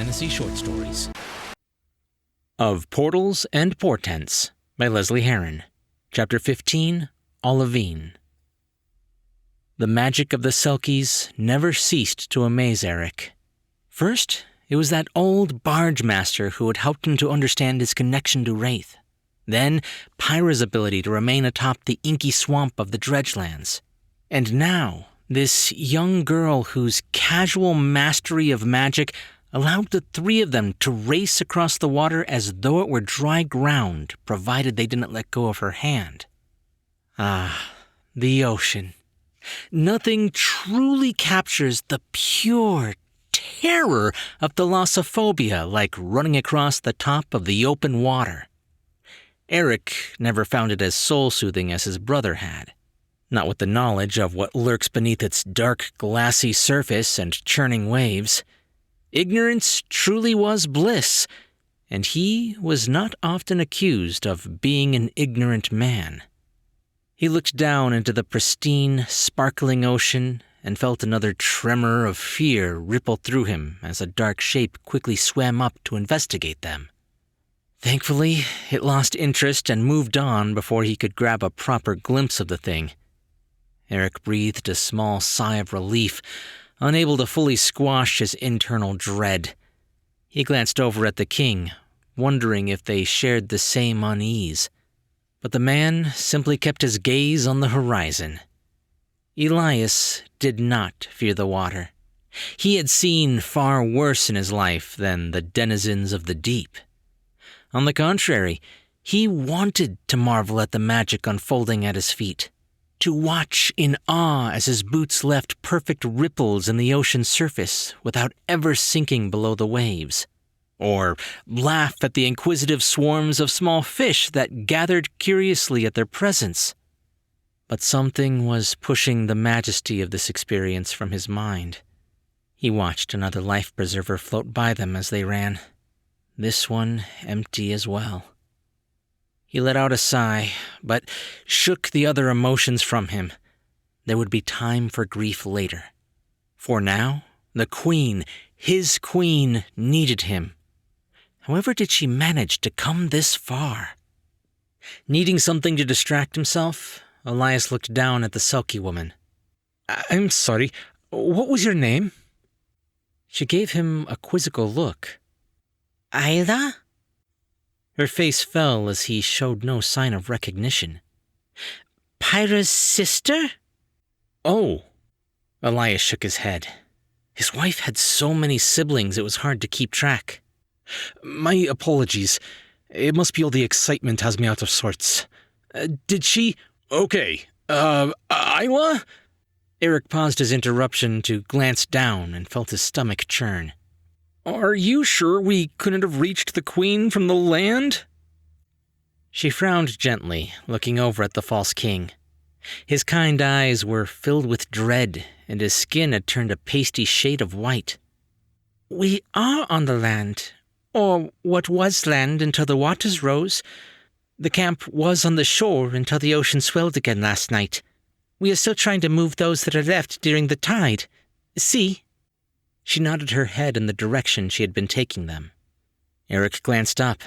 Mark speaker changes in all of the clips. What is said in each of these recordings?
Speaker 1: fantasy short stories. Of Portals and Portents by Lesley Herron. Chapter 15, Olivine. The magic of the Selkies never ceased to amaze Eric. First, it was that old barge master who had helped him to understand his connection to Wraith. Then, Pyra's ability to remain atop the inky swamp of the Dredgelands. And now, this young girl whose casual mastery of magic allowed the three of them to race across the water as though it were dry ground, provided they didn't let go of her hand. Ah, the ocean. Nothing truly captures the pure terror of thalassophobia like running across the top of the open water. Eric never found it as soul-soothing as his brother had. Not with the knowledge of what lurks beneath its dark, glassy surface and churning waves. Ignorance truly was bliss, and he was not often accused of being an ignorant man. He looked down into the pristine, sparkling ocean and felt another tremor of fear ripple through him as a dark shape quickly swam up to investigate them. Thankfully, it lost interest and moved on before he could grab a proper glimpse of the thing. Eric breathed a small sigh of relief, unable to fully squash his internal dread. He glanced over at the king, wondering if they shared the same unease. But the man simply kept his gaze on the horizon. Elias did not fear the water. He had seen far worse in his life than the denizens of the deep. On the contrary, he wanted to marvel at the magic unfolding at his feet, to watch in awe as his boots left perfect ripples in the ocean's surface without ever sinking below the waves, or laugh at the inquisitive swarms of small fish that gathered curiously at their presence. But something was pushing the majesty of this experience from his mind. He watched another life preserver float by them as they ran, this one empty as well. He let out a sigh, but shook the other emotions from him. There would be time for grief later. For now, the queen, his queen, needed him. However did she manage to come this far? Needing something to distract himself, Elias looked down at the sulky woman. "I'm sorry, what was your name?" She gave him a quizzical look. "Ayla?" Her face fell as he showed no sign of recognition. "Pyra's sister?" "Oh." Elias shook his head. His wife had so many siblings it was hard to keep track. "My apologies. It must be all the excitement has me out of sorts. Did she—" "Okay, Ayla?" Eric paused his interruption to glance down and felt his stomach churn. "Are you sure we couldn't have reached the queen from the land?" She frowned gently, looking over at the false king. His kind eyes were filled with dread, and his skin had turned a pasty shade of white. "We are on the land, or what was land until the waters rose. The camp was on the shore until the ocean swelled again last night. We are still trying to move those that are left during the tide. See?" She nodded her head in the direction she had been taking them. Eric glanced up.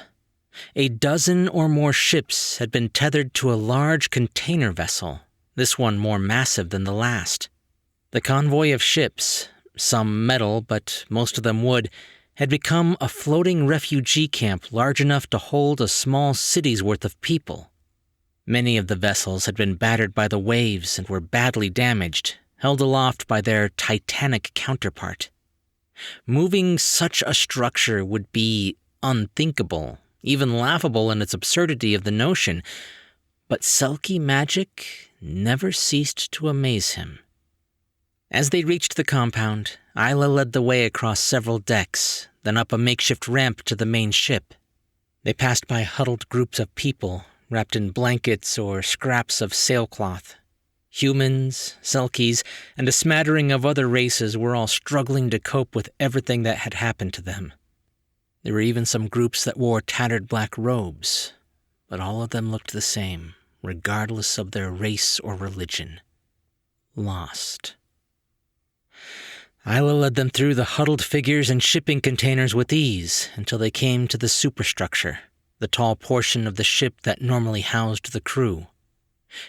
Speaker 1: A dozen or more ships had been tethered to a large container vessel, this one more massive than the last. The convoy of ships, some metal but most of them wood, had become a floating refugee camp large enough to hold a small city's worth of people. Many of the vessels had been battered by the waves and were badly damaged, held aloft by their titanic counterpart. Moving such a structure would be unthinkable, even laughable in its absurdity of the notion, but Selkie magic never ceased to amaze him. As they reached the compound, Ayla led the way across several decks, then up a makeshift ramp to the main ship. They passed by huddled groups of people, wrapped in blankets or scraps of sailcloth. Humans, Selkies, and a smattering of other races were all struggling to cope with everything that had happened to them. There were even some groups that wore tattered black robes, but all of them looked the same, regardless of their race or religion. Lost. Isla led them through the huddled figures and shipping containers with ease until they came to the superstructure, the tall portion of the ship that normally housed the crew.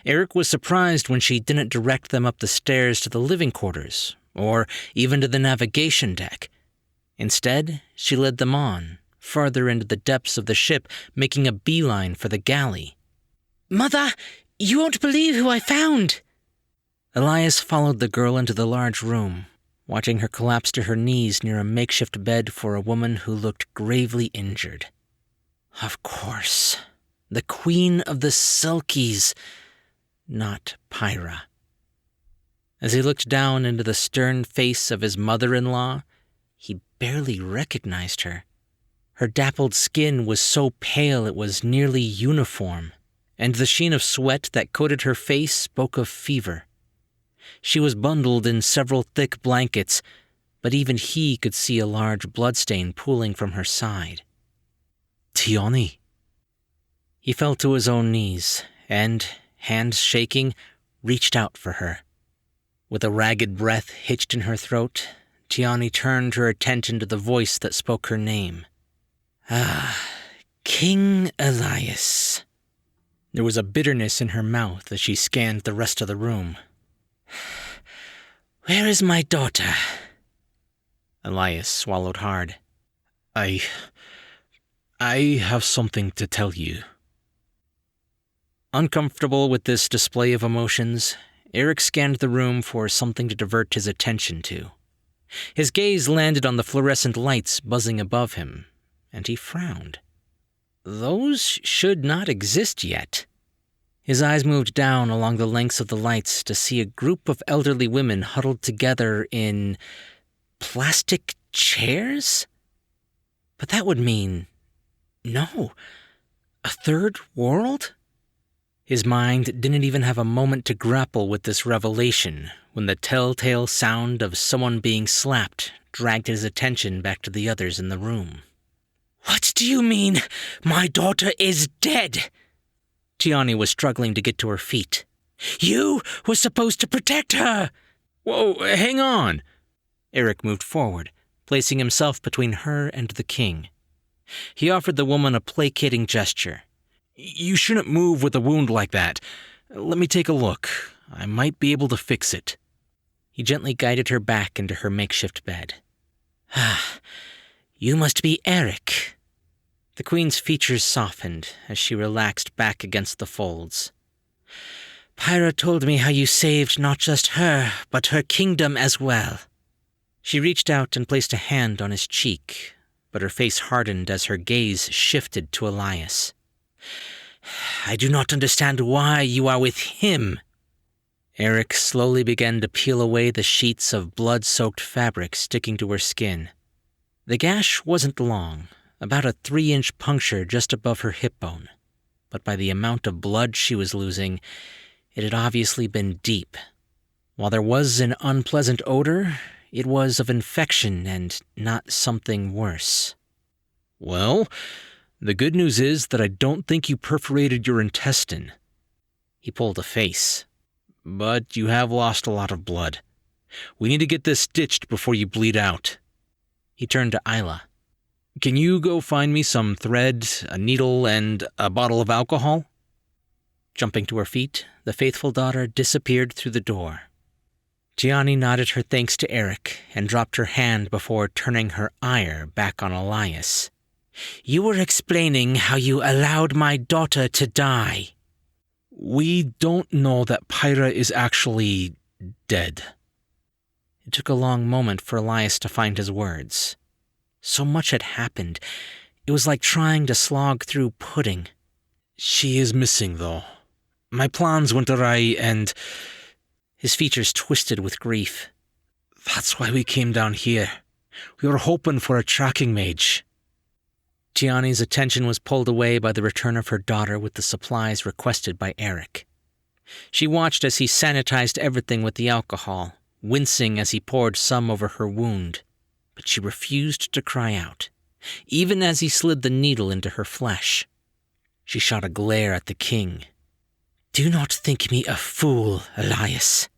Speaker 1: Eric was surprised when she didn't direct them up the stairs to the living quarters, or even to the navigation deck. Instead, she led them on, farther into the depths of the ship, making a beeline for the galley. "Mother, you won't believe who I found!" Elias followed the girl into the large room, watching her collapse to her knees near a makeshift bed for a woman who looked gravely injured. Of course, the Queen of the Selkies, not Pyra. As he looked down into the stern face of his mother-in-law, he barely recognized her. Her dappled skin was so pale it was nearly uniform, and the sheen of sweat that coated her face spoke of fever. She was bundled in several thick blankets, but even he could see a large bloodstain pooling from her side. "Tiani." He fell to his own knees, and, hands shaking, reached out for her. With a ragged breath hitched in her throat, Tiani turned her attention to the voice that spoke her name. King Elias. There was a bitterness in her mouth as she scanned the rest of the room. "Where is my daughter?" Elias swallowed hard. I have something to tell you." Uncomfortable with this display of emotions, Eric scanned the room for something to divert his attention to. His gaze landed on the fluorescent lights buzzing above him, and he frowned. Those should not exist yet. His eyes moved down along the lengths of the lights to see a group of elderly women huddled together in plastic chairs? But that would mean, no, a third world? His mind didn't even have a moment to grapple with this revelation when the telltale sound of someone being slapped dragged his attention back to the others in the room. "What do you mean, my daughter is dead?" Tiani was struggling to get to her feet. "You were supposed to protect her!" "Whoa, hang on!" Eric moved forward, placing himself between her and the king. He offered the woman a placating gesture. "You shouldn't move with a wound like that. Let me take a look. I might be able to fix it." He gently guided her back into her makeshift bed. "You must be Eric." The queen's features softened as she relaxed back against the folds. "Pyra told me how you saved not just her, but her kingdom as well." She reached out and placed a hand on his cheek, but her face hardened as her gaze shifted to Elias. "I do not understand why you are with him." Eric slowly began to peel away the sheets of blood-soaked fabric sticking to her skin. The gash wasn't long, about a 3-inch puncture just above her hip bone, but by the amount of blood she was losing, it had obviously been deep. While there was an unpleasant odor, it was of infection and not something worse. "Well, the good news is that I don't think you perforated your intestine." He pulled a face. "But you have lost a lot of blood. We need to get this stitched before you bleed out." He turned to Isla. "Can you go find me some thread, a needle, and a bottle of alcohol?" Jumping to her feet, the faithful daughter disappeared through the door. Tiani nodded her thanks to Eric and dropped her hand before turning her ire back on Elias. "You were explaining how you allowed my daughter to die." "We don't know that Pyra is actually dead." It took a long moment for Elias to find his words. So much had happened. It was like trying to slog through pudding. "She is missing, though. My plans went awry and..." His features twisted with grief. "That's why we came down here. We were hoping for a tracking mage." Tiani's attention was pulled away by the return of her daughter with the supplies requested by Eric. She watched as he sanitized everything with the alcohol, wincing as he poured some over her wound, but she refused to cry out, even as he slid the needle into her flesh. She shot a glare at the king. "Do not think me a fool, Elias.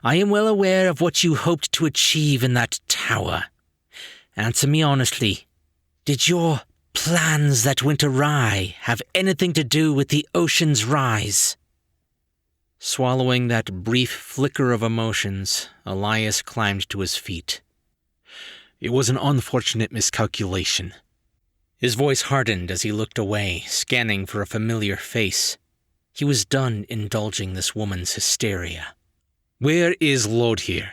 Speaker 1: I am well aware of what you hoped to achieve in that tower. Answer me honestly. Did your plans that went awry have anything to do with the ocean's rise? Swallowing that brief flicker of emotions, Elias climbed to his feet.
Speaker 2: It was an unfortunate miscalculation.
Speaker 1: His voice hardened as he looked away, scanning for a familiar face. He was done indulging this woman's hysteria.
Speaker 2: Where is Lodhir?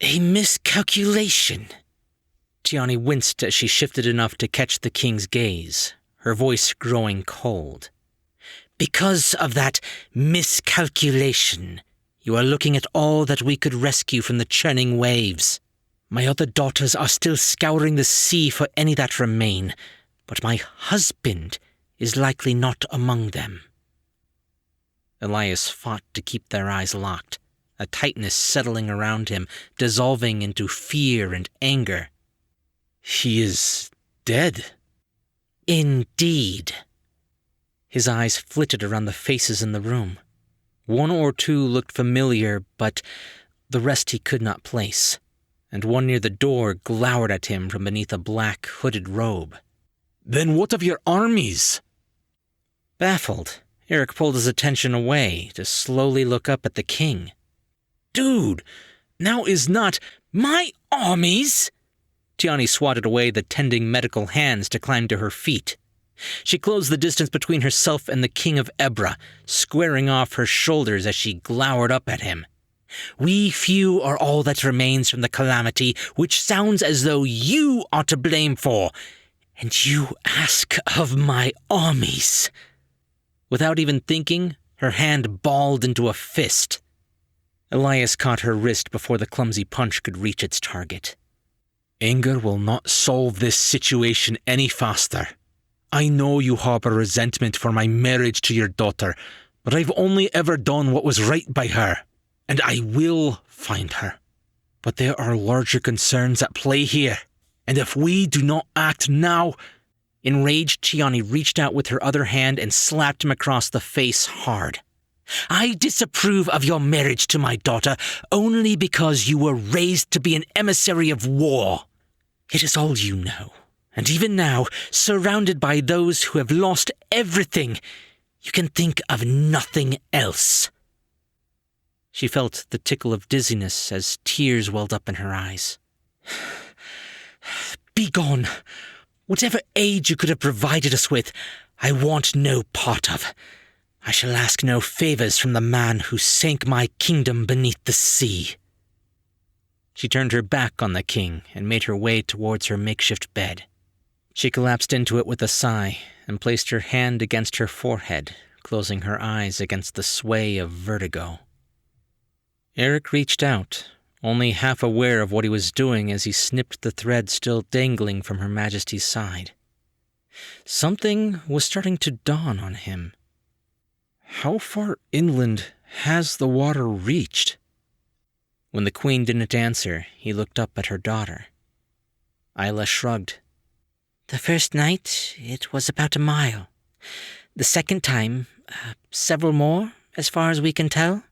Speaker 1: A miscalculation. Tiani winced as she shifted enough to catch the king's gaze, her voice growing cold. Because of that miscalculation, you are looking at all that we could rescue from the churning waves. My other daughters are still scouring the sea for any that remain, but my husband is likely not among them. Elias fought to keep their eyes locked, a tightness settling around him, dissolving into fear and anger.
Speaker 2: He is dead.
Speaker 1: Indeed. His eyes flitted around the faces in the room. One or two looked familiar, but the rest he could not place, and one near the door glowered at him from beneath a black, hooded robe.
Speaker 2: Then what of your armies?
Speaker 1: Baffled, Eric pulled his attention away to slowly look up at the king.
Speaker 2: Dude, now is not
Speaker 1: my armies! Tiani swatted away the tending medical hands to climb to her feet. She closed the distance between herself and the king of Ebra, squaring off her shoulders as she glowered up at him. We few are all that remains from the calamity, which sounds as though you are to blame for, and you ask of my armies. Without even thinking, her hand balled into a fist. Elias caught her wrist before the clumsy punch could reach its target.
Speaker 2: Anger will not solve this situation any faster. I know you harbor resentment for my marriage to your daughter, but I've only ever done what was right by her, and I will find her. But there are larger concerns at play here, and if we do not act now...
Speaker 1: Enraged, Tiani reached out with her other hand and slapped him across the face hard. I disapprove of your marriage to my daughter only because you were raised to be an emissary of war. It is all you know, and even now, surrounded by those who have lost everything, you can think of nothing else. She felt the tickle of dizziness as tears welled up in her eyes. Be gone. Whatever aid you could have provided us with, I want no part of. I shall ask no favors from the man who sank my kingdom beneath the sea. She turned her back on the king and made her way towards her makeshift bed. She collapsed into it with a sigh and placed her hand against her forehead, closing her eyes against the sway of vertigo. Eric reached out, only half aware of what he was doing as he snipped the thread still dangling from Her Majesty's side. Something was starting to dawn on him. How far inland has the water reached? When the queen didn't answer, he looked up at her daughter. Isla shrugged. The first night, it was about a mile. The second time, several more, as far as we can tell.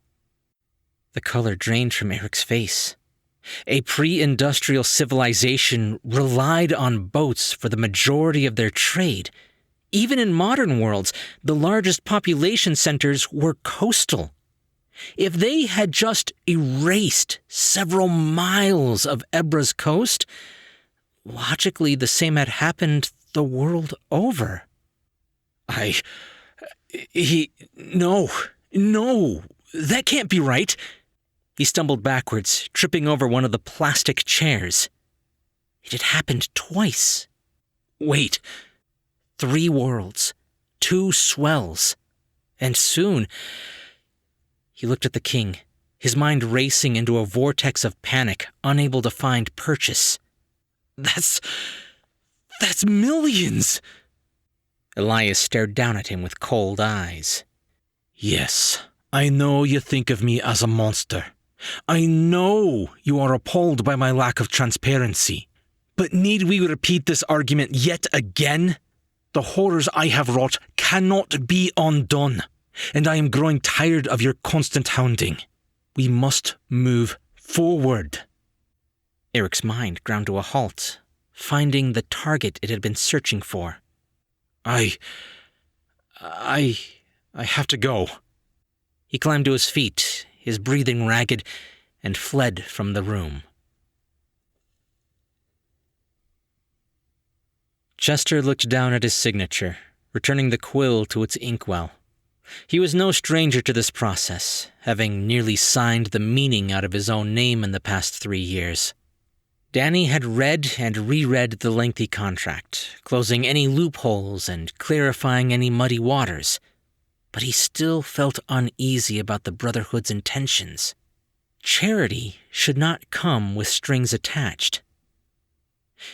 Speaker 1: The color drained from Eric's face. A pre-industrial civilization relied on boats for the majority of their trade. Even in modern worlds, the largest population centers were coastal. If they had just erased several miles of Ebra's coast, logically the same had happened the world over.
Speaker 2: No, that can't be right.
Speaker 1: He stumbled backwards, tripping over one of the plastic chairs. It had happened twice.
Speaker 2: Wait.
Speaker 1: 3 worlds, 2 swells, and soon... He looked at the king, his mind racing into a vortex of panic, unable to find purchase.
Speaker 2: That's millions!
Speaker 1: Elias stared down at him with cold eyes.
Speaker 2: Yes, I know you think of me as a monster. I know you are appalled by my lack of transparency. But need we repeat this argument yet again? The horrors I have wrought cannot be undone, and I am growing tired of your constant hounding. We must move forward.
Speaker 1: Eric's mind ground to a halt, finding the target it had been searching for.
Speaker 2: I have to go.
Speaker 1: He climbed to his feet, his breathing ragged, and fled from the room. Chester looked down at his signature, returning the quill to its inkwell. He was no stranger to this process, having nearly signed the meaning out of his own name in the past 3 years. Danny had read and reread the lengthy contract, closing any loopholes and clarifying any muddy waters, but he still felt uneasy about the Brotherhood's intentions. Charity should not come with strings attached.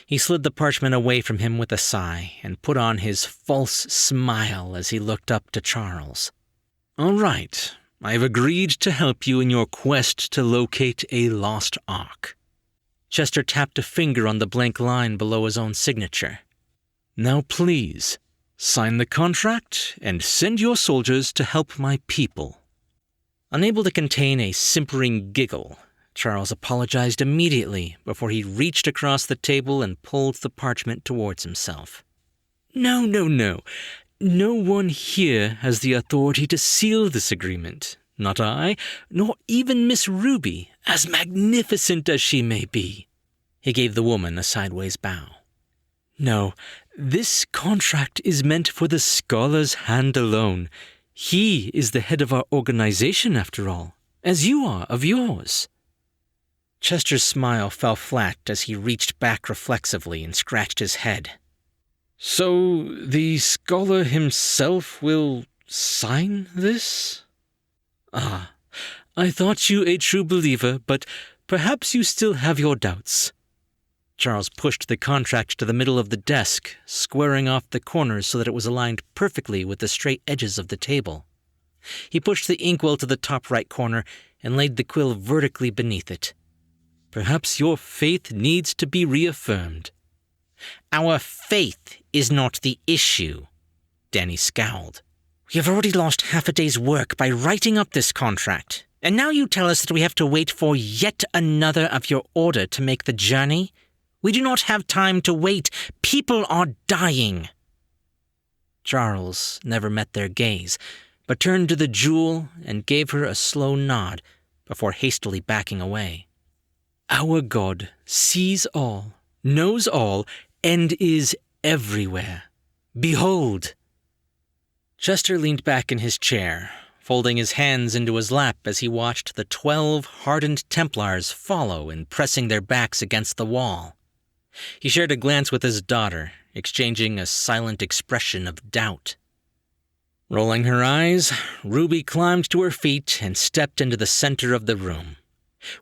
Speaker 1: He slid the parchment away from him with a sigh and put on his false smile as he looked up to Charles.
Speaker 2: All right, I've agreed to help you in your quest to locate a lost ark.
Speaker 1: Chester tapped a finger on the blank line below his own signature.
Speaker 2: Now please, sign the contract and send your soldiers to help my people.
Speaker 1: Unable to contain a simpering giggle, Charles apologized immediately before he reached across the table and pulled the parchment towards himself.
Speaker 2: No. No one here has the authority to seal this agreement. Not I, nor even Miss Ruby, as magnificent as she may be.
Speaker 1: He gave the woman a sideways bow.
Speaker 2: No, this contract is meant for the scholar's hand alone. He is the head of our organization, after all, as you are of yours.
Speaker 1: Chester's smile fell flat as he reached back reflexively and scratched his head.
Speaker 2: So the scholar himself will sign this? Ah, I thought you a true believer, but perhaps you still have your doubts.
Speaker 1: Charles pushed the contract to the middle of the desk, squaring off the corners so that it was aligned perfectly with the straight edges of the table. He pushed the inkwell to the top right corner and laid the quill vertically beneath it.
Speaker 2: Perhaps your faith needs to be reaffirmed.
Speaker 1: Our faith is not the issue, Danny scowled. We have already lost half a day's work by writing up this contract, and now you tell us that we have to wait for yet another of your order to make the journey? We do not have time to wait. People are dying. Charles never met their gaze, but turned to the jewel and gave her a slow nod before hastily backing away.
Speaker 2: Our God sees all, knows all, and is everywhere. Behold!
Speaker 1: Chester leaned back in his chair, folding his hands into his lap as he watched the 12 hardened Templars follow in pressing their backs against the wall. He shared a glance with his daughter, exchanging a silent expression of doubt. Rolling her eyes, Ruby climbed to her feet and stepped into the center of the room.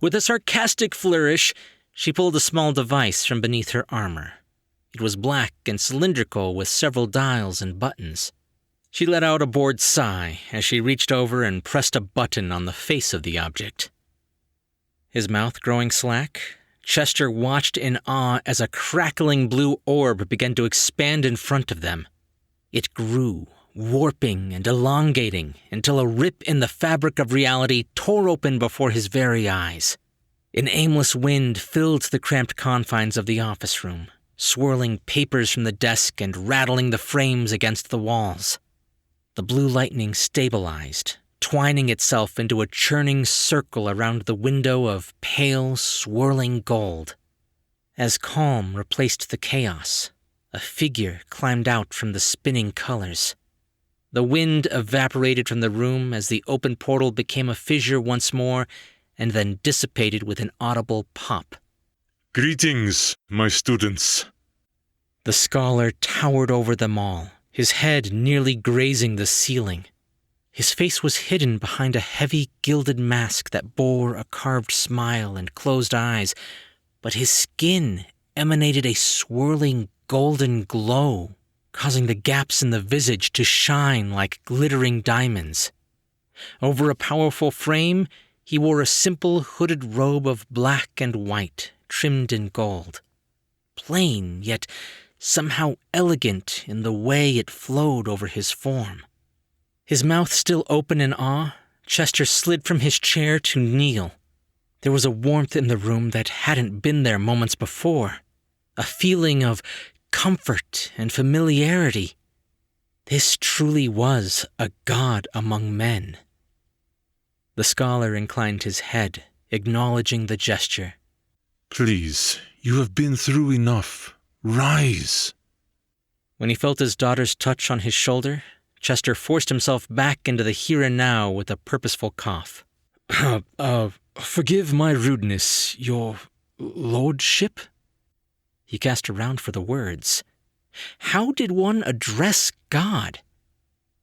Speaker 1: With a sarcastic flourish, she pulled a small device from beneath her armor. It was black and cylindrical with several dials and buttons. She let out a bored sigh as she reached over and pressed a button on the face of the object. His mouth growing slack, Chester watched in awe as a crackling blue orb began to expand in front of them. It grew, warping and elongating until a rip in the fabric of reality tore open before his very eyes. An aimless wind filled the cramped confines of the office room, swirling papers from the desk and rattling the frames against the walls. The blue lightning stabilized, twining itself into a churning circle around the window of pale, swirling gold. As calm replaced the chaos, a figure climbed out from the spinning colors. The wind evaporated from the room as the open portal became a fissure once more and then dissipated with an audible pop.
Speaker 3: Greetings, my students.
Speaker 1: The scholar towered over them all, his head nearly grazing the ceiling. His face was hidden behind a heavy gilded mask that bore a carved smile and closed eyes, but his skin emanated a swirling golden glow, causing the gaps in the visage to shine like glittering diamonds. Over a powerful frame, he wore a simple hooded robe of black and white, trimmed in gold. Plain, yet somehow elegant in the way it flowed over his form. His mouth still open in awe, Chester slid from his chair to kneel. There was a warmth in the room that hadn't been there moments before, a feeling of comfort and familiarity. This truly was a god among men. The scholar inclined his head, acknowledging the gesture.
Speaker 3: Please, you have been through enough. Rise.
Speaker 1: When he felt his daughter's touch on his shoulder, Chester forced himself back into the here and now with a purposeful cough.
Speaker 2: Forgive my rudeness, your lordship?
Speaker 1: He cast around for the words. How did one address God?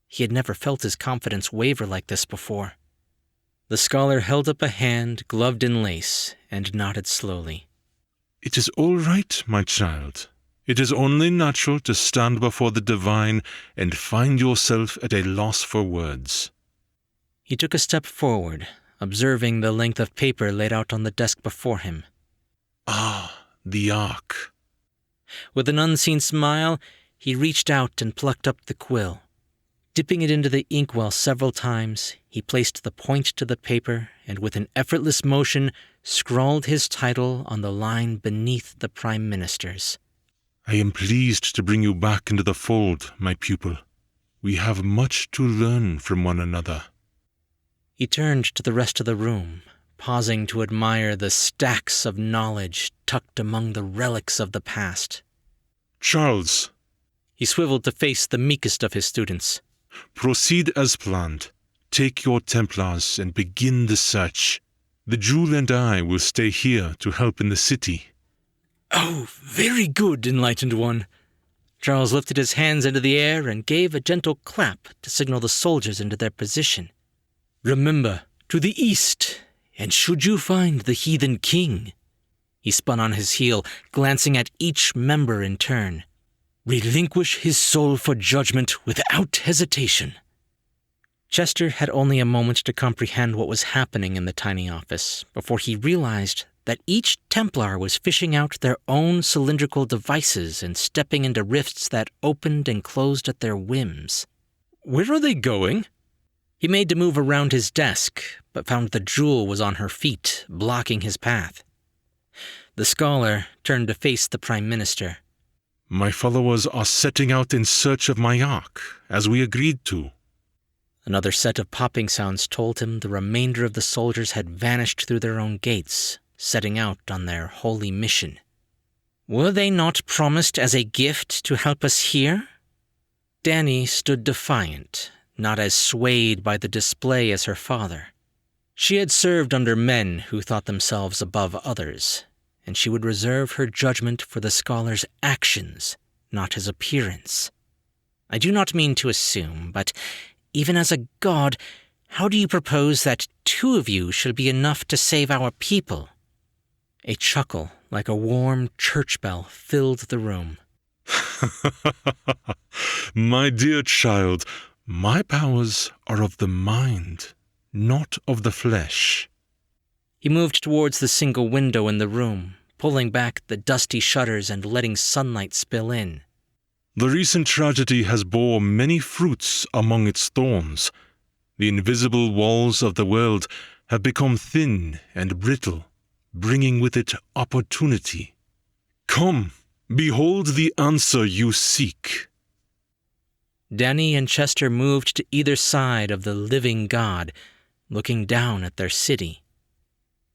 Speaker 1: He had never felt his confidence waver like this before. The scholar held up a hand gloved in lace and nodded slowly.
Speaker 3: It is all right, my child. It is only natural to stand before the divine and find yourself at a loss for words.
Speaker 1: He took a step forward, observing the length of paper laid out on the desk before him.
Speaker 3: Ah, the Ark.
Speaker 1: With an unseen smile, he reached out and plucked up the quill. Dipping it into the inkwell several times, he placed the point to the paper and with an effortless motion scrawled his title on the line beneath the Prime Minister's.
Speaker 3: I am pleased to bring you back into the fold, my pupil. We have much to learn from one another.
Speaker 1: He turned to the rest of the room, pausing to admire the stacks of knowledge tucked among the relics of the past.
Speaker 3: Charles.
Speaker 1: He swiveled to face the meekest of his students.
Speaker 3: Proceed as planned. Take your Templars and begin the search. The Jewel and I will stay here to help in the city.
Speaker 1: Oh, very good, Enlightened One. Charles lifted his hands into the air and gave a gentle clap to signal the soldiers into their position. Remember, to the east, and should you find the heathen king, he spun on his heel, glancing at each member in turn, relinquish his soul for judgment without hesitation. Chester had only a moment to comprehend what was happening in the tiny office before he realized that each Templar was fishing out their own cylindrical devices and stepping into rifts that opened and closed at their whims. Where are they going? He made to move around his desk, but found the Jewel was on her feet, blocking his path. The scholar turned to face the Prime Minister.
Speaker 3: My followers are setting out in search of my Ark, as we agreed to.
Speaker 1: Another set of popping sounds told him the remainder of the soldiers had vanished through their own gates, setting out on their holy mission. Were they not promised as a gift to help us here? Danny stood defiant, not as swayed by the display as her father. She had served under men who thought themselves above others, and she would reserve her judgment for the scholar's actions, not his appearance. I do not mean to assume, but even as a god, how do you propose that 2 of you should be enough to save our people? A chuckle, like a warm church bell, filled the room.
Speaker 3: My dear child, my powers are of the mind, not of the flesh.
Speaker 1: He moved towards the single window in the room, pulling back the dusty shutters and letting sunlight spill in.
Speaker 3: The recent tragedy has bore many fruits among its thorns. The invisible walls of the world have become thin and brittle, bringing with it opportunity. Come, behold the answer you seek.
Speaker 1: Danny and Chester moved to either side of the living god, looking down at their city.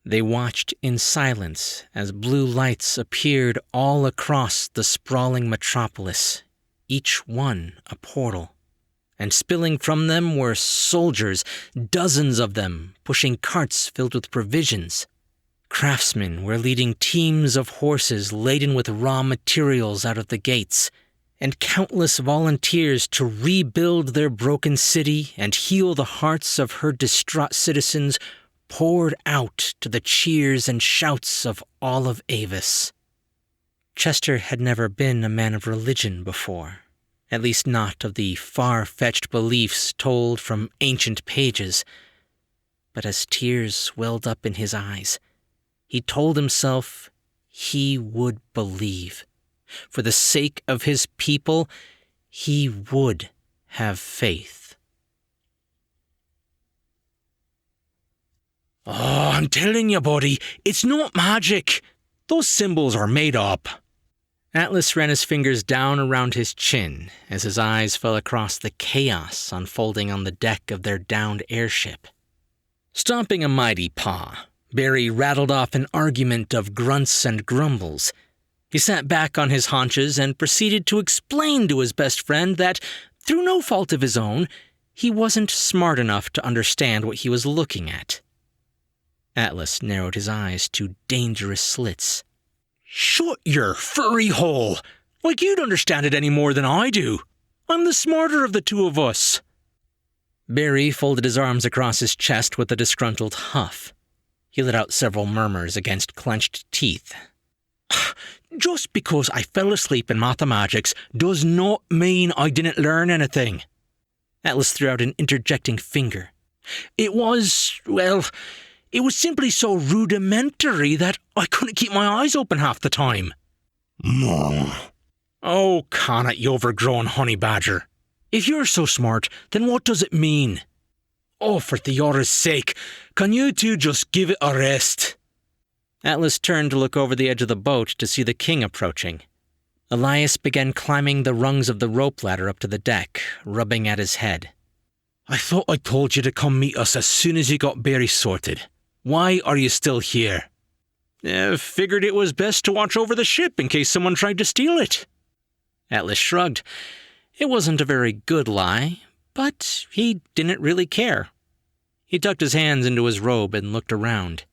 Speaker 1: They watched in silence as blue lights appeared all across the sprawling metropolis, each one a portal. And spilling from them were soldiers, dozens of them, pushing carts filled with provisions. Craftsmen were leading teams of horses laden with raw materials out of the gates, and countless volunteers to rebuild their broken city and heal the hearts of her distraught citizens poured out to the cheers and shouts of all of Avis. Chester had never been a man of religion before, at least not of the far-fetched beliefs told from ancient pages. But as tears welled up in his eyes, he told himself he would believe. For the sake of his people, he would have faith.
Speaker 2: Oh, I'm telling you, buddy, it's not magic. Those symbols are made up.
Speaker 1: Atlas ran his fingers down around his chin as his eyes fell across the chaos unfolding on the deck of their downed airship. Stomping a mighty paw, Barry rattled off an argument of grunts and grumbles. He sat back on his haunches and proceeded to explain to his best friend that, through no fault of his own, he wasn't smart enough to understand what he was looking at. Atlas narrowed his eyes to dangerous slits.
Speaker 2: Shut your furry hole! Like you'd understand it any more than I do. I'm the smarter of the two of us.
Speaker 1: Barry folded his arms across his chest with a disgruntled huff. He let out several murmurs against clenched teeth.
Speaker 2: Just because I fell asleep in mathematics does not mean I didn't learn anything.
Speaker 1: Atlas threw out an interjecting finger.
Speaker 2: It was simply so rudimentary that I couldn't keep my eyes open half the time. Oh, can it, you overgrown honey badger. If you're so smart, then what does it mean? Oh, for Theora's sake, can you two just give it a rest?
Speaker 1: Atlas turned to look over the edge of the boat to see the king approaching. Elias began climbing the rungs of the rope ladder up to the deck, rubbing at his head.
Speaker 2: I thought I told you to come meet us as soon as you got Barry sorted. Why are you still here?
Speaker 1: Figured it was best to watch over the ship in case someone tried to steal it. Atlas shrugged. It wasn't a very good lie, but he didn't really care. He tucked his hands into his robe and looked around.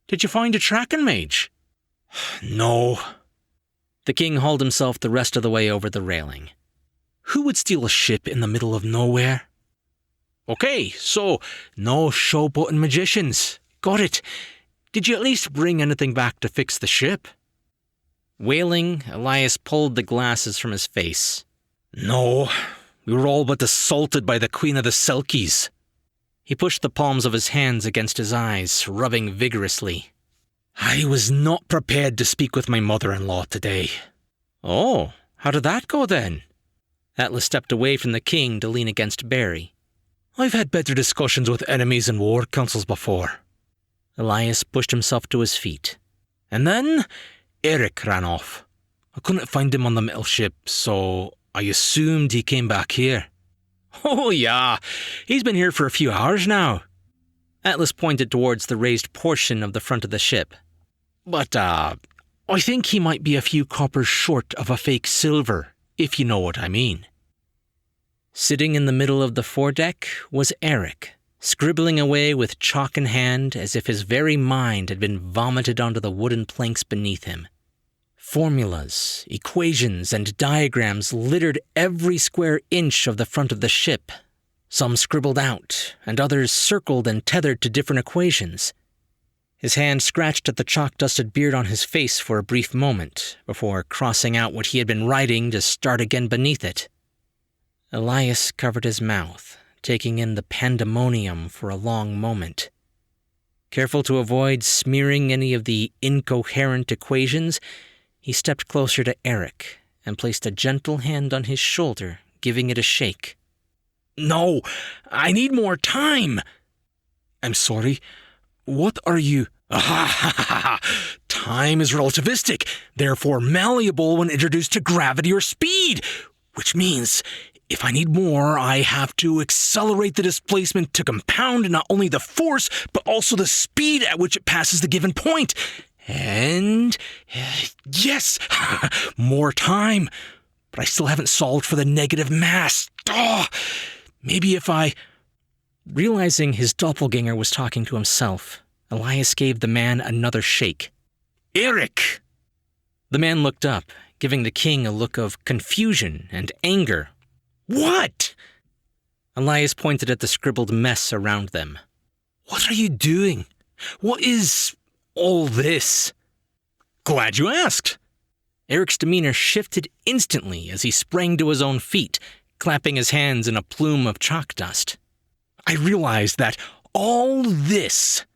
Speaker 2: Did you find a tracking mage? No.
Speaker 1: The king hauled himself the rest of the way over the railing.
Speaker 2: Who would steal a ship in the middle of nowhere? Okay, so no showboating magicians. Got it. Did you at least bring anything back to fix the ship?
Speaker 1: Wailing, Elias pulled the glasses from his face.
Speaker 2: No, we were all but assaulted by the Queen of the Selkies.
Speaker 1: He pushed the palms of his hands against his eyes, rubbing vigorously.
Speaker 2: I was not prepared to speak with my mother-in-law today.
Speaker 1: Oh, how did that go then? Atlas stepped away from the king to lean against Barry.
Speaker 2: I've had better discussions with enemies and war councils before.
Speaker 1: Elias pushed himself to his feet.
Speaker 2: And then Eric ran off. I couldn't find him on the metal ship, so I assumed he came back here.
Speaker 1: Oh yeah, he's been here for a few hours now. Atlas pointed towards the raised portion of the front of the ship.
Speaker 2: But, I think he might be a few coppers short of a fake silver, if you know what I mean.
Speaker 1: Sitting in the middle of the foredeck was Eric, scribbling away with chalk in hand as if his very mind had been vomited onto the wooden planks beneath him. Formulas, equations, and diagrams littered every square inch of the front of the ship, some scribbled out, and others circled and tethered to different equations. His hand scratched at the chalk-dusted beard on his face for a brief moment, before crossing out what he had been writing to start again beneath it. Elias covered his mouth, taking in the pandemonium for a long moment. Careful to avoid smearing any of the incoherent equations, he stepped closer to Eric and placed a gentle hand on his shoulder, giving it a shake.
Speaker 2: No, I need more time. I'm sorry. What are you? Time is relativistic, therefore malleable when introduced to gravity or speed, which means if I need more, I have to accelerate the displacement to compound not only the force, but also the speed at which it passes the given point. And yes, more time. But I still haven't solved for the negative mass. Maybe if I...
Speaker 1: Realizing his doppelganger was talking to himself, Elias gave the man another shake.
Speaker 2: Eric!
Speaker 1: The man looked up, giving the king a look of confusion and anger.
Speaker 2: What?
Speaker 1: Elias pointed at the scribbled mess around them.
Speaker 2: What are you doing? What is all this? Glad you asked.
Speaker 1: Eric's demeanor shifted instantly as he sprang to his own feet, clapping his hands in a plume of chalk dust.
Speaker 2: I realized that all this...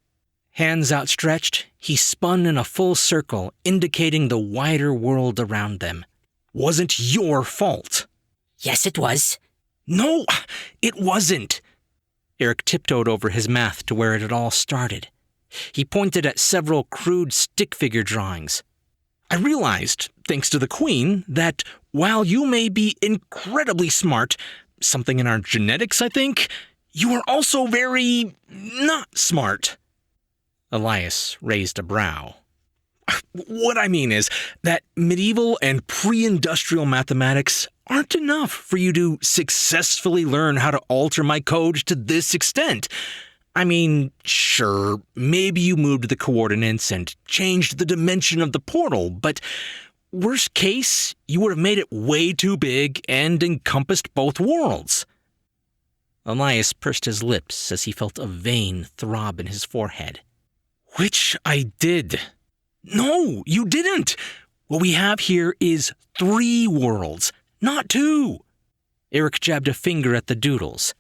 Speaker 1: Hands outstretched, he spun in a full circle, indicating the wider world around them.
Speaker 2: Wasn't your fault.
Speaker 4: Yes, it was.
Speaker 2: No, it wasn't.
Speaker 1: Eric tiptoed over his math to where it had all started. He pointed at several crude stick figure drawings. I realized, thanks to the Queen, that while you may be incredibly smart, something in our genetics, I think, you are also very not smart. Elias raised a brow. What I mean is that medieval and pre-industrial mathematics aren't enough for you to successfully learn how to alter my code to this extent. I mean, sure, maybe you moved the coordinates and changed the dimension of the portal, but worst case, you would have made it way too big and encompassed both worlds. Elias pursed his lips as he felt a vein throb in his forehead. Which I did. No, you didn't. What we have here is 3 worlds, not 2. Eric jabbed a finger at the doodles.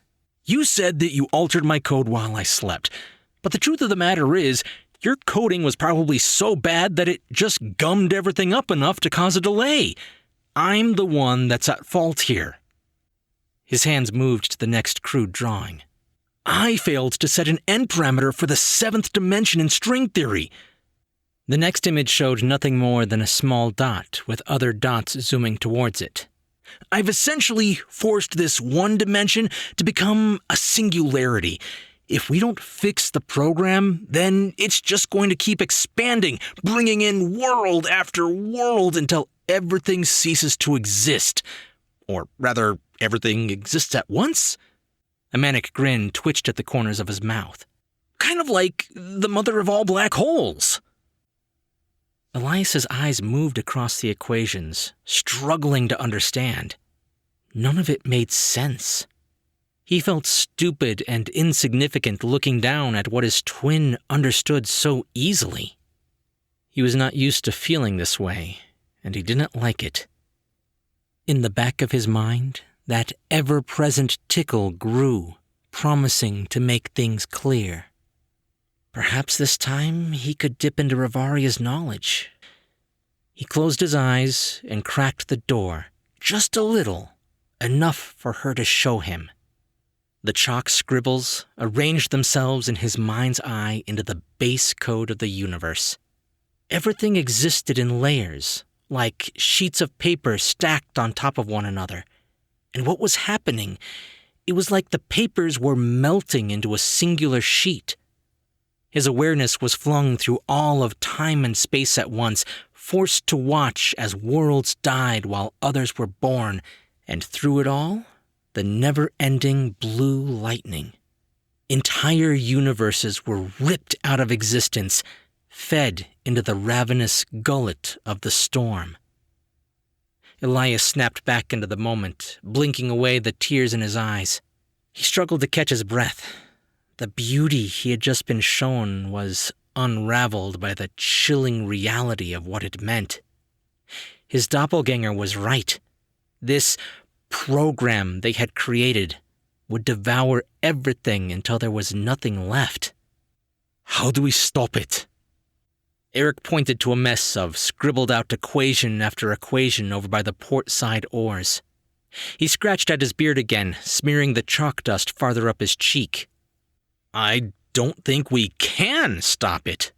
Speaker 1: You said that you altered my code while I slept, but the truth of the matter is, your coding was probably so bad that it just gummed everything up enough to cause a delay. I'm the one that's at fault here. His hands moved to the next crude drawing. I failed to set an end parameter for the 7th dimension in string theory. The next image showed nothing more than a small dot with other dots zooming towards it. I've essentially forced this one dimension to become a singularity. If we don't fix the program, then it's just going to keep expanding, bringing in world after world until everything ceases to exist. Or rather, everything exists at once? A manic grin twitched at the corners of his mouth. Kind of like the mother of all black holes. Elias's eyes moved across the equations, struggling to understand. None of it made sense. He felt stupid and insignificant looking down at what his twin understood so easily. He was not used to feeling this way, and he didn't like it. In the back of his mind, that ever-present tickle grew, promising to make things clear. Perhaps this time he could dip into Rivaria's knowledge. He closed his eyes and cracked the door, just a little, enough for her to show him. The chalk scribbles arranged themselves in his mind's eye into the base code of the universe. Everything existed in layers, like sheets of paper stacked on top of one another. And what was happening? It was like the papers were melting into a singular sheet. His awareness was flung through all of time and space at once, forced to watch as worlds died while others were born, and through it all, the never-ending blue lightning. Entire universes were ripped out of existence, fed into the ravenous gullet of the storm. Elias snapped back into the moment, blinking away the tears in his eyes. He struggled to catch his breath. The beauty he had just been shown was unraveled by the chilling reality of what it meant. His doppelganger was right. This program they had created would devour everything until there was nothing left.
Speaker 2: How do we stop it?
Speaker 1: Eric pointed to a mess of scribbled-out equation after equation over by the port side oars. He scratched at his beard again, smearing the chalk dust farther up his cheek. I don't think we can stop it.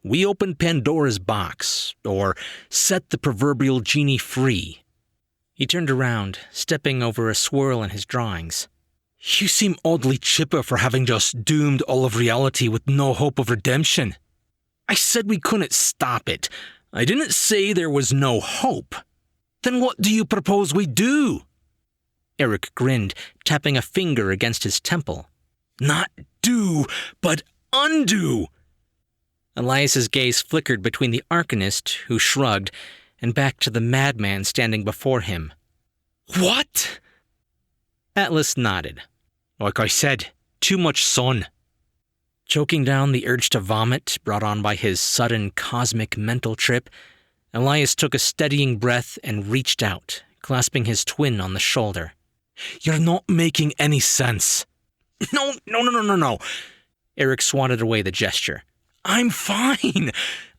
Speaker 1: We open Pandora's box, or set the proverbial genie free. He turned around, stepping over a swirl in his drawings.
Speaker 2: You seem oddly chipper for having just doomed all of reality with no hope of redemption.
Speaker 1: I said we couldn't stop it. I didn't say there was no hope.
Speaker 2: Then what do you propose we do?
Speaker 1: Eric grinned, tapping a finger against his temple.
Speaker 2: Not do, but undo.
Speaker 1: Elias's gaze flickered between the Arcanist, who shrugged, and back to the madman standing before him.
Speaker 2: What?
Speaker 1: Atlas nodded.
Speaker 2: Like I said, too much sun.
Speaker 1: Choking down the urge to vomit brought on by his sudden cosmic mental trip, Elias took a steadying breath and reached out, clasping his twin on the shoulder.
Speaker 2: You're not making any sense.
Speaker 1: No. Eric swatted away the gesture.
Speaker 2: I'm fine.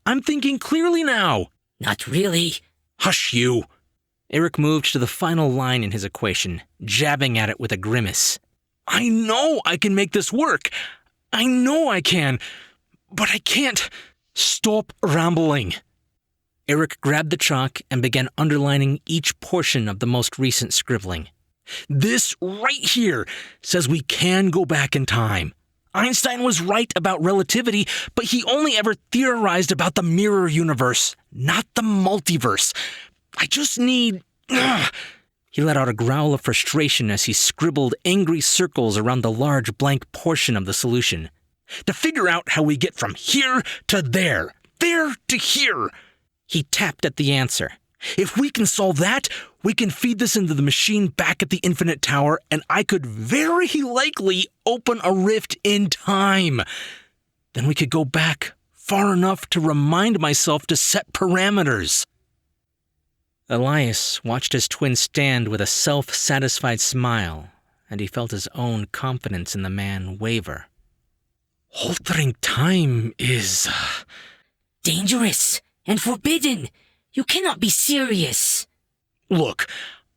Speaker 2: I'm thinking clearly now.
Speaker 1: Not really.
Speaker 2: Hush you.
Speaker 1: Eric moved to the final line in his equation, jabbing at it with a grimace.
Speaker 2: I know I can make this work. I know I can. But I can't. Stop rambling.
Speaker 1: Eric grabbed the chalk and began underlining each portion of the most recent scribbling.
Speaker 2: This right here says we can go back in time. Einstein was right about relativity, but he only ever theorized about the mirror universe, not the multiverse. I just need...
Speaker 1: He let out a growl of frustration as he scribbled angry circles around the large blank portion of the solution.
Speaker 2: To figure out how we get from here to there to here.
Speaker 1: He tapped at the answer.
Speaker 2: If we can solve that, we can feed this into the machine back at the Infinite Tower, and I could very likely open a rift in time. Then we could go back far enough to remind myself to set parameters.
Speaker 1: Elias watched his twin stand with a self-satisfied smile, and he felt his own confidence in the man waver.
Speaker 2: Altering time is...
Speaker 4: dangerous and forbidden. You cannot be serious.
Speaker 2: Look,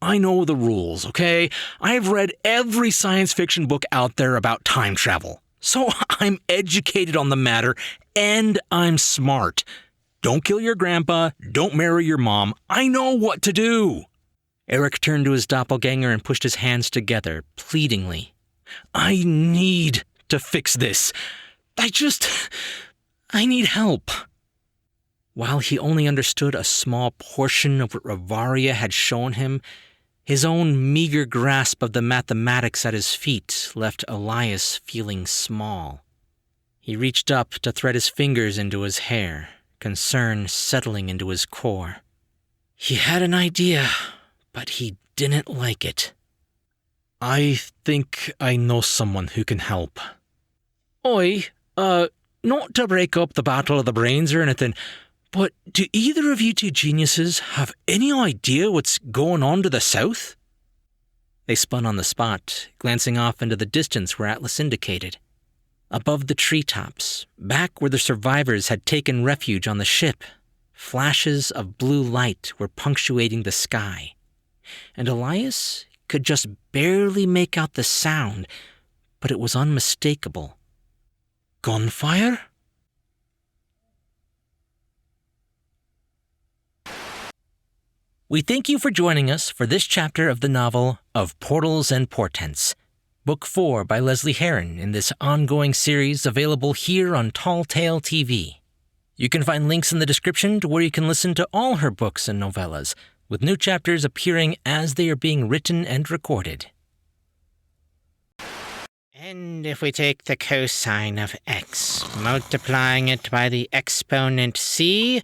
Speaker 2: I know the rules, okay? I've read every science fiction book out there about time travel. So I'm educated on the matter, and I'm smart. Don't kill your grandpa, don't marry your mom. I know what to do.
Speaker 1: Eric turned to his doppelganger and pushed his hands together, pleadingly.
Speaker 2: I need to fix this. I need help.
Speaker 1: While he only understood a small portion of what Ravaria had shown him, his own meager grasp of the mathematics at his feet left Elias feeling small. He reached up to thread his fingers into his hair, concern settling into his core. He had an idea, but he didn't like it.
Speaker 2: I think I know someone who can help. Not to break up the battle of the brains or anything, but do either of you two geniuses have any idea what's going on to the south?
Speaker 1: They spun on the spot, glancing off into the distance where Atlas indicated. Above the treetops, back where the survivors had taken refuge on the ship, flashes of blue light were punctuating the sky, and Elias could just barely make out the sound, but it was unmistakable.
Speaker 2: Gunfire?
Speaker 1: We thank you for joining us for this chapter of the novel of Portals and Portents, Book 4 by Lesley Herron in this ongoing series available here on Tall Tale TV. You can find links in the description to where you can listen to all her books and novellas, with new chapters appearing as they are being written and recorded. And if we take the cosine of x, multiplying it by the exponent c,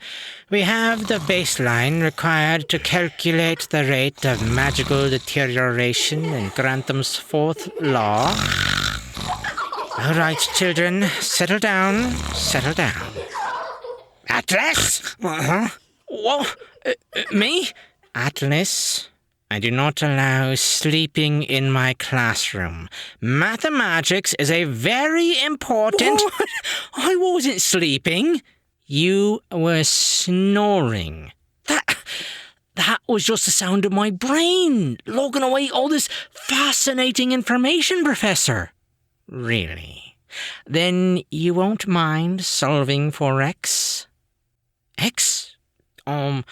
Speaker 1: we have the baseline required to calculate the rate of magical deterioration in Grantham's fourth law. All right, children, settle down, settle down. Atlas?
Speaker 2: What? Me?
Speaker 1: Atlas, I do not allow sleeping in my classroom. Mathematics is a very important...
Speaker 2: What? I wasn't sleeping.
Speaker 1: You were snoring.
Speaker 2: That was just the sound of my brain, logging away all this fascinating information, Professor.
Speaker 1: Really? Then you won't mind solving for x?
Speaker 2: X?
Speaker 1: 12?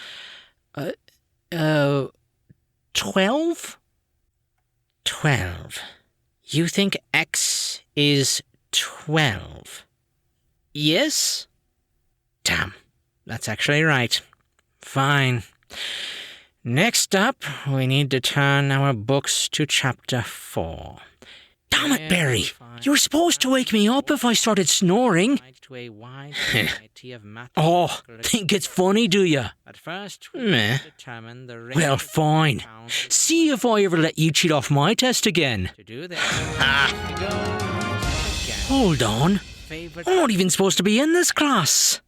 Speaker 1: 12. You think x is 12?
Speaker 2: Yes?
Speaker 1: Damn, that's actually right. Fine. Next up, we need to turn our books to chapter 4.
Speaker 2: Damn it, Barry! You were supposed to wake me up if I started snoring. Oh, think it's funny, do ya? Meh. Well, fine. See if I ever let you cheat off my test again. Hold on. I'm not even supposed to be in this class.